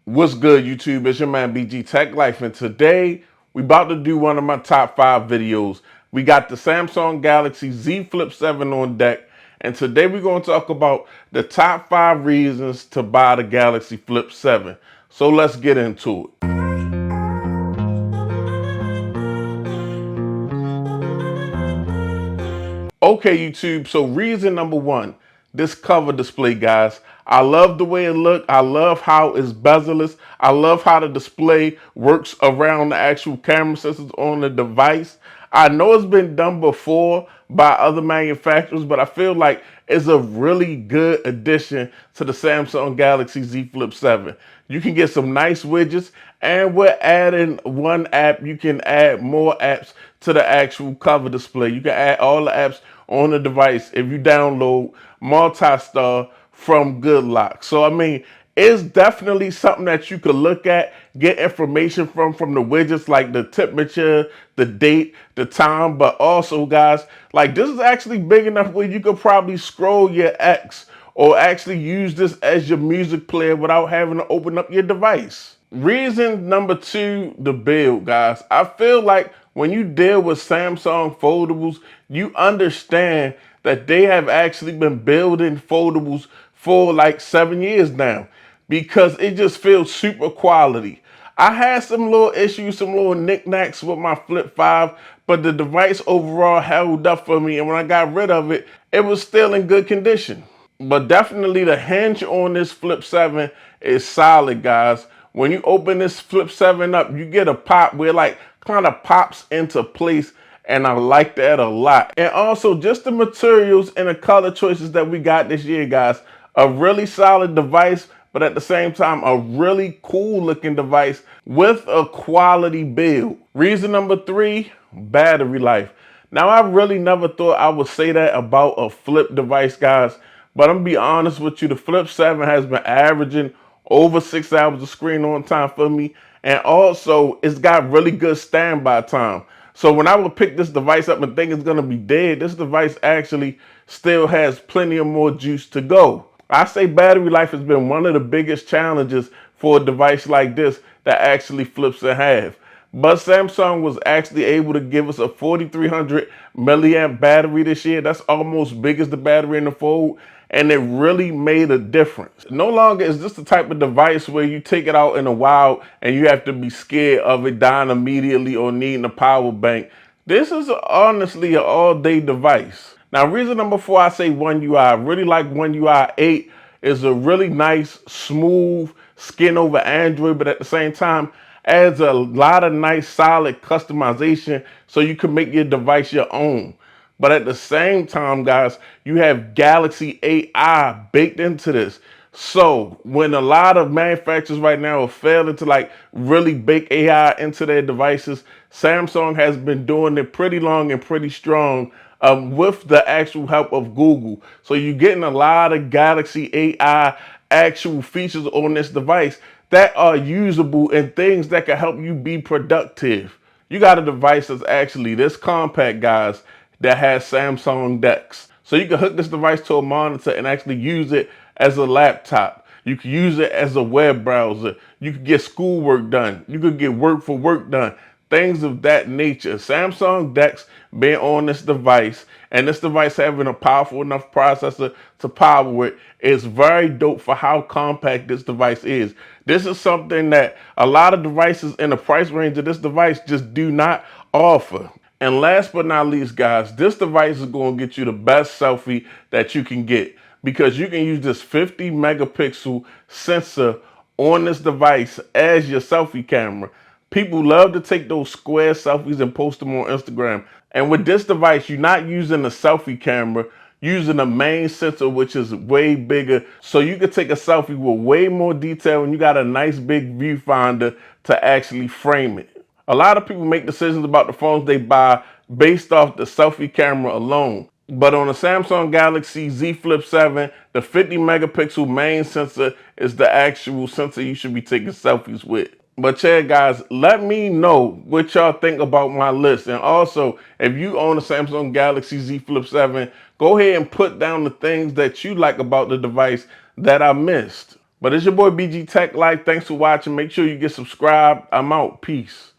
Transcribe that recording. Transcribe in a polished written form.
What's good, YouTube? It's your man BG Tech Life, and today we about to do one of my top 5 videos. We got the Samsung Galaxy Z Flip 7 on deck, and today we're going to talk about the top 5 reasons to buy the Galaxy Flip 7. So let's get into it. Okay, YouTube, so reason number one, this cover display, guys. I love the way it looks. I love how it's bezel-less. I love how the display works around the actual camera sensors on the device. I know it's been done before by other manufacturers, but I feel like it's a really good addition to the Samsung Galaxy Z Flip 7. You can get some nice widgets, and we're adding one app. You can add more apps to the actual cover display. You can add all the apps on the device if you download Multi-Star from GoodLock. So I mean, it's definitely something that you could look at, get information from the widgets like the temperature, the date, the time, but also, guys, like this is actually big enough where you could probably scroll your X or actually use this as your music player without having to open up your device. Reason number two, the build, guys. I feel like when you deal with Samsung foldables, you understand that they have actually been building foldables for like 7 years now because it just feels super quality. I had some little issues, some little knickknacks with my Flip 5, but the device overall held up for me, and when I got rid of it, it was still in good condition. But definitely the hinge on this Flip 7 is solid, guys. When you open this Flip 7 up, you get a pop where it like kind of pops into place, and I like that a lot. And also just the materials and the color choices that we got this year, guys. A really solid device, but at the same time, a really cool looking device with a quality build. Reason number three, battery life. Now, I really never thought I would say that about a Flip device, guys, but I'm gonna be honest with you, the Flip 7 has been averaging over 6 hours of screen on time for me, and also it's got really good standby time. So when I would pick this device up and think it's gonna be dead, this device actually still has plenty of more juice to go. I say battery life has been one of the biggest challenges for a device like this that actually flips in half. But Samsung was actually able to give us a 4300 milliamp battery this year. That's almost big as the battery in the Fold, and it really made a difference. No longer is this the type of device where you take it out in the wild and you have to be scared of it dying immediately or needing a power bank. This is honestly an all-day device. Now, reason number four, I say One UI. I really like One UI 8. It's a really nice, smooth skin over Android, but at the same time, adds a lot of nice, solid customization so you can make your device your own. But at the same time, guys, you have Galaxy AI baked into this. So when a lot of manufacturers right now are failing to like really bake AI into their devices, Samsung has been doing it pretty long and pretty strong with the actual help of Google. So you're getting a lot of Galaxy AI actual features on this device that are usable and things that can help you be productive. You got a device that's actually this compact, guys, that has Samsung DeX. So you can hook this device to a monitor and actually use it as a laptop. You can use it as a web browser. You can get schoolwork done. You could get work for work done. Things of that nature. Samsung DeX being on this device and this device having a powerful enough processor to power it is very dope for how compact this device is. This is something that a lot of devices in the price range of this device just do not offer. And last but not least, guys, this device is going to get you the best selfie that you can get because you can use this 50 megapixel sensor on this device as your selfie camera. People love to take those square selfies and post them on Instagram. And with this device, you're not using a selfie camera, using a main sensor, which is way bigger. So you can take a selfie with way more detail and you got a nice big viewfinder to actually frame it. A lot of people make decisions about the phones they buy based off the selfie camera alone. But on the Samsung Galaxy Z Flip 7, the 50 megapixel main sensor is the actual sensor you should be taking selfies with. But yeah, guys, let me know what y'all think about my list. And also, if you own a Samsung Galaxy Z Flip 7, go ahead and put down the things that you like about the device that I missed. But it's your boy BG Tech Life. Thanks for watching. Make sure you get subscribed. I'm out. Peace.